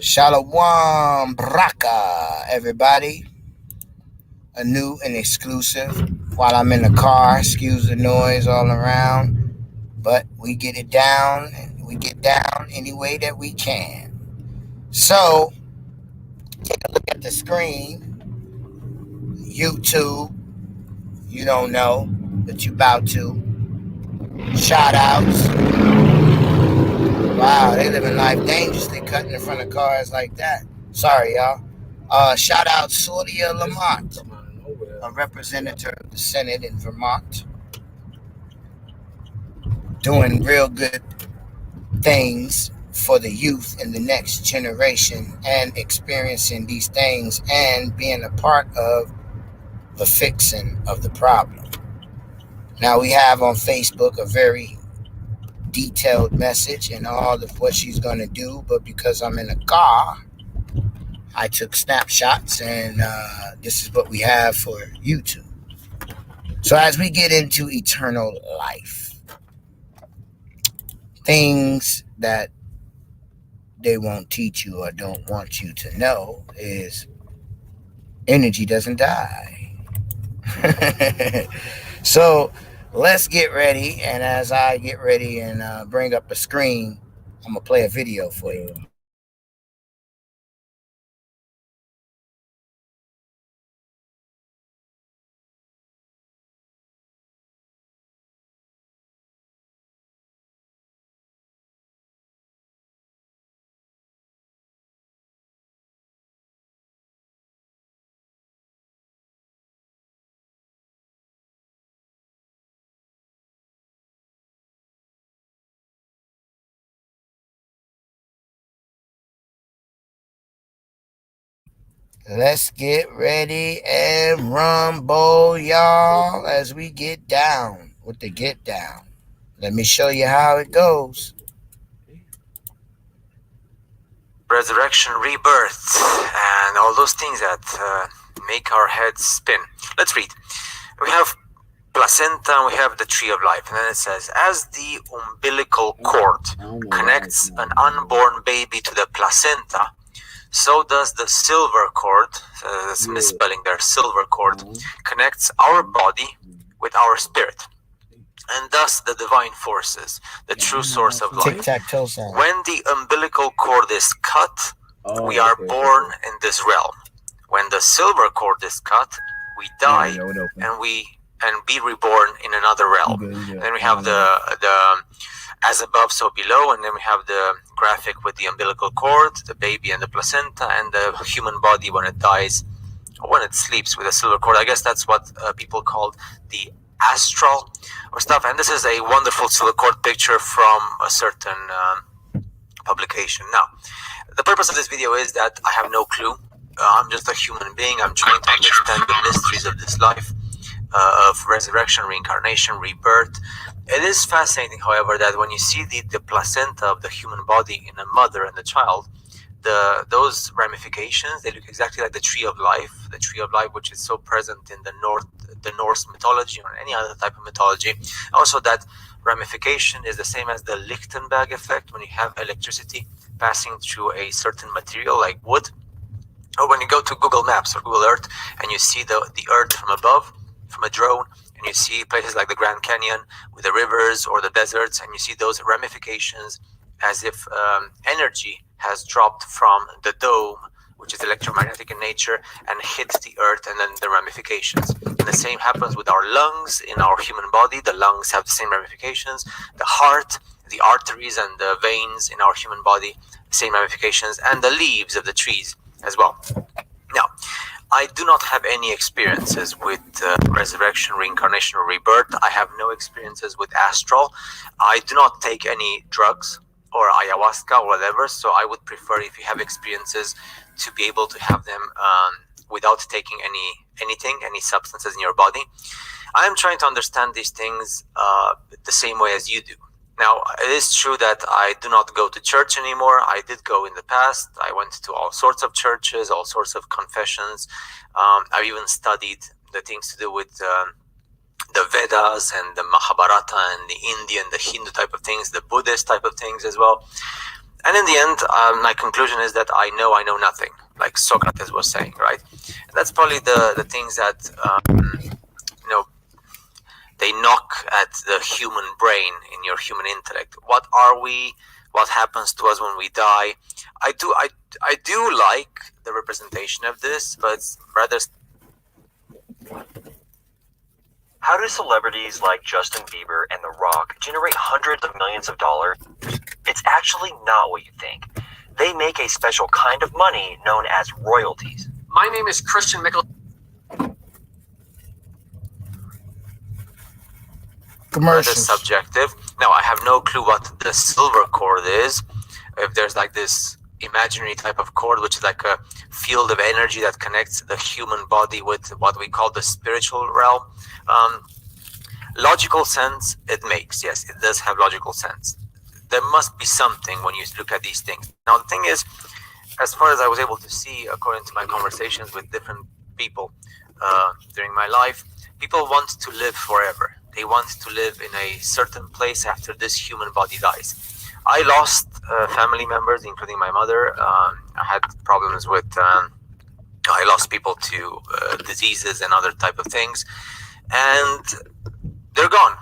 Shalom Braka, everybody. A new and exclusive. While I'm in the car, excuse the noise all around, but we get it down, and we get down any way that we can. So, take a look at the screen. YouTube, you don't know, but you about to. Shout outs. Wow, they living life dangerously, cutting in front of cars like that. Sorry, y'all. Shout out Claudia Lamont, a representative of the Senate in Vermont, doing real good things for the youth and the next generation, and experiencing these things and being a part of the fixing of the problem. Now, we have on Facebook a very detailed message and all of what she's going to do, but because I'm in a car, I took snapshots, and this is what we have for YouTube. So as we get into eternal life, things that they won't teach you or don't want you to know is energy doesn't die. So let's get ready, and as I get ready and bring up the screen, I'm going to play a video for you. Let's get ready and rumble, y'all, as we get down with the get down. Let me show you how it goes. Resurrection, rebirth, and all those things that make our heads spin. Let's read. We have placenta and we have the tree of life. And then it says, as the umbilical cord connects an unborn baby to the placenta, so does the silver cord, that's misspelling there, silver cord, connects our body with our spirit, and thus the divine forces, the true source of life. Tic-tac-toe sound. When the umbilical cord is cut, we are born in this realm. When the silver cord is cut, we die and be reborn in another realm. Then we have the as above, so below, and then we have the graphic with the umbilical cord, the baby and the placenta, and the human body when it dies, or when it sleeps with a silver cord. I guess that's what people call the astral or stuff. And this is a wonderful silver cord picture from a certain publication. Now, the purpose of this video is that I have no clue. I'm just a human being. I'm trying to understand the mysteries of this life, of resurrection, reincarnation, rebirth. It is fascinating, however, that when you see the placenta of the human body in a mother and a child, those ramifications, they look exactly like the tree of life, which is so present in the Norse mythology or any other type of mythology. Also, that ramification is the same as the Lichtenberg effect, when you have electricity passing through a certain material like wood, or when you go to Google Maps or Google Earth and you see the earth from above, from a drone, and you see places like the Grand Canyon with the rivers or the deserts, and you see those ramifications as if energy has dropped from the dome, which is electromagnetic in nature, and hit the earth, and then the ramifications. And the same happens with our lungs in our human body. The lungs have the same ramifications. The heart, the arteries and the veins in our human body, the same ramifications, and the leaves of the trees as well. Now, I do not have any experiences with resurrection, reincarnation, or rebirth. I have no experiences with astral. I do not take any drugs or ayahuasca or whatever, so I would prefer, if you have experiences, to be able to have them without taking any substances in your body. I am trying to understand these things the same way as you do. Now, it is true that I do not go to church anymore. I did go in the past. I went to all sorts of churches, all sorts of confessions. I've even studied the things to do with the Vedas and the Mahabharata and the Indian, the Hindu type of things, the Buddhist type of things as well. And in the end, my conclusion is that I know nothing, like Socrates was saying, right? And that's probably the things that they knock at the human brain, in your human intellect. What are we? What happens to us when we die? I do like the representation of this, but it's rather. How do celebrities like Justin Bieber and The Rock generate hundreds of millions of dollars? It's actually not what you think. They make a special kind of money known as royalties. My name is Christian Mickle. Commercials. That is subjective. Now, I have no clue what the silver cord is. If there's like this imaginary type of cord, which is like a field of energy that connects the human body with what we call the spiritual realm. Logical sense, it makes. Yes, it does have logical sense. There must be something when you look at these things. Now, the thing is, as far as I was able to see, according to my conversations with different people during my life, people want to live forever. They want to live in a certain place after this human body dies. I lost family members, including my mother. I had problems with, I lost people to diseases and other type of things. And they're gone.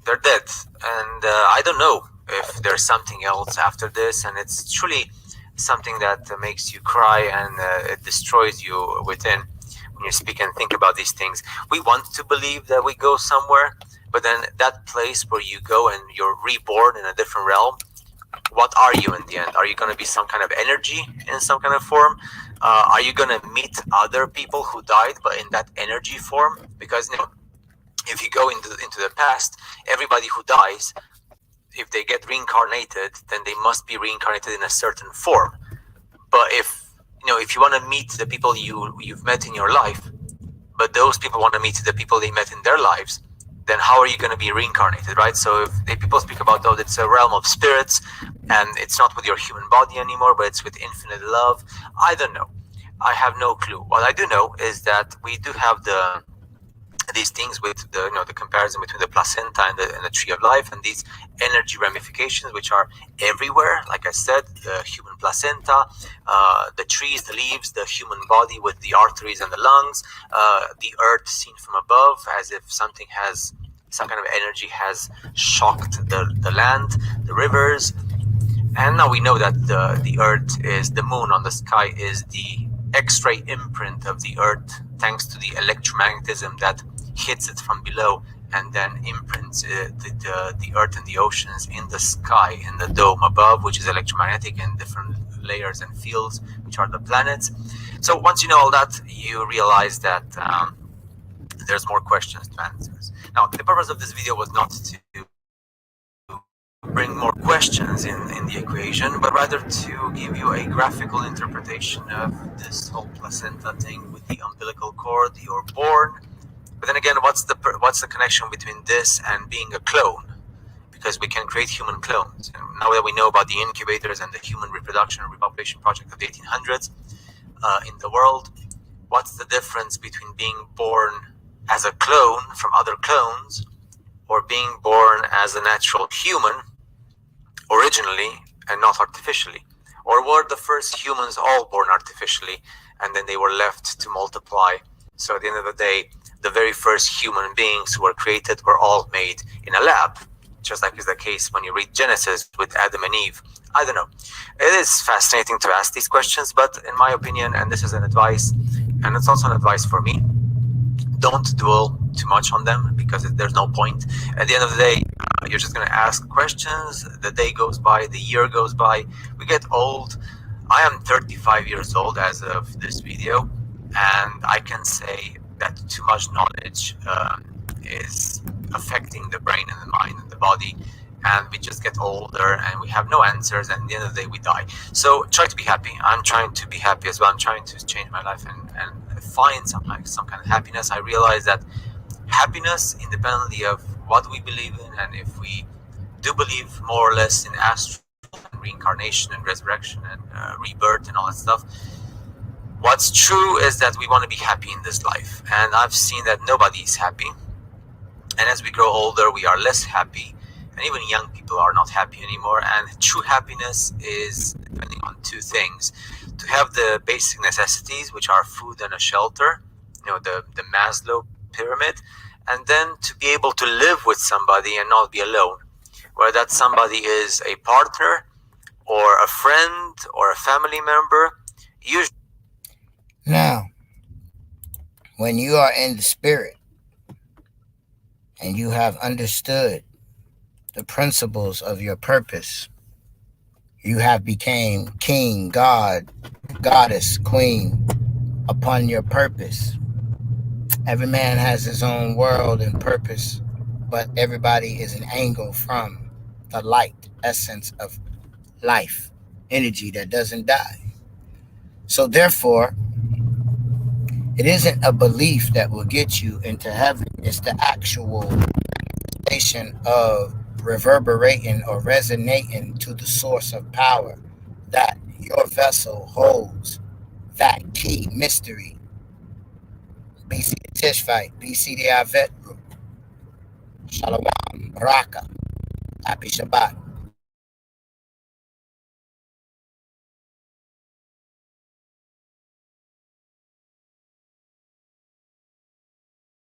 They're dead. And I don't know if there's something else after this. And it's truly something that makes you cry, and it destroys you within when you speak and think about these things. We want to believe that we go somewhere, but then that place where you go and you're reborn in a different realm, what are you in the end? Are you going to be some kind of energy in some kind of form? Are you going to meet other people who died, but in that energy form? Because if you go into the past, everybody who dies, if they get reincarnated, then they must be reincarnated in a certain form. But if you want to meet the people you've met in your life, but those people want to meet the people they met in their lives, then how are you going to be reincarnated, right? So if people speak about, it's a realm of spirits, and it's not with your human body anymore, but it's with infinite love. I don't know. I have no clue. What I do know is that we do have these things with the comparison between the placenta and the tree of life, and these energy ramifications which are everywhere. Like I said, the human placenta, the trees, the leaves, the human body with the arteries and the lungs, the earth seen from above, as if some kind of energy has shocked the land, the rivers. And now we know that the earth is the moon on the sky, is the X-ray imprint of the earth, thanks to the electromagnetism that hits it from below and then imprints the earth and the oceans in the sky, in the dome above, which is electromagnetic, and different layers and fields, which are the planets. So once you know all that, you realize that there's more questions to answers. Now, the purpose of this video was not to bring more questions in the equation, but rather to give you a graphical interpretation of this whole placenta thing with the umbilical cord. You're born, but then again, what's the connection between this and being a clone? Because we can create human clones, and now that we know about the incubators and the human reproduction and repopulation project of the 1800s in the world, what's the difference between being born as a clone from other clones, or being born as a natural human originally and not artificially? Or were the first humans all born artificially and then they were left to multiply? So at the end of the day, the very first human beings who were created were all made in a lab, just like is the case when you read Genesis with Adam and Eve. I don't know. It is fascinating to ask these questions, but in my opinion, and this is an advice, and it's also an advice for me, don't dwell too much on them, because there's no point. At the end of the day, you're just going to ask questions. The day goes by, the year goes by, we get old. I am 35 years old as of this video, and I can say that too much knowledge is affecting the brain and the mind and the body, and we just get older and we have no answers, and at the end of the day we die. So try to be happy. I'm trying to be happy as well. I'm trying to change my life and find some kind of happiness. I realize that happiness, independently of what we believe in, and if we do believe more or less in astral and reincarnation and resurrection and rebirth and all that stuff, what's true is that we want to be happy in this life, and I've seen that nobody is happy. And as we grow older, we are less happy, and and even young people are not happy anymore. And true happiness is depending on two things: to have the basic necessities, which are food and a shelter, the Maslow pyramid, and then to be able to live with somebody and not be alone, whether that somebody is a partner or a friend or a family member. Usually, now, when you are in the spirit and you have understood the principles of your purpose, you have became king, god, goddess, queen upon your purpose. Every man has his own world and purpose, but everybody is an angle from the light essence of life, energy that doesn't die. So therefore, it isn't a belief that will get you into heaven. It's the actual manifestation of reverberating or resonating to the source of power that your vessel holds, that key mystery. BC the Tish fight, BC the Avet group. Shalom, Baraka, happy Shabbat.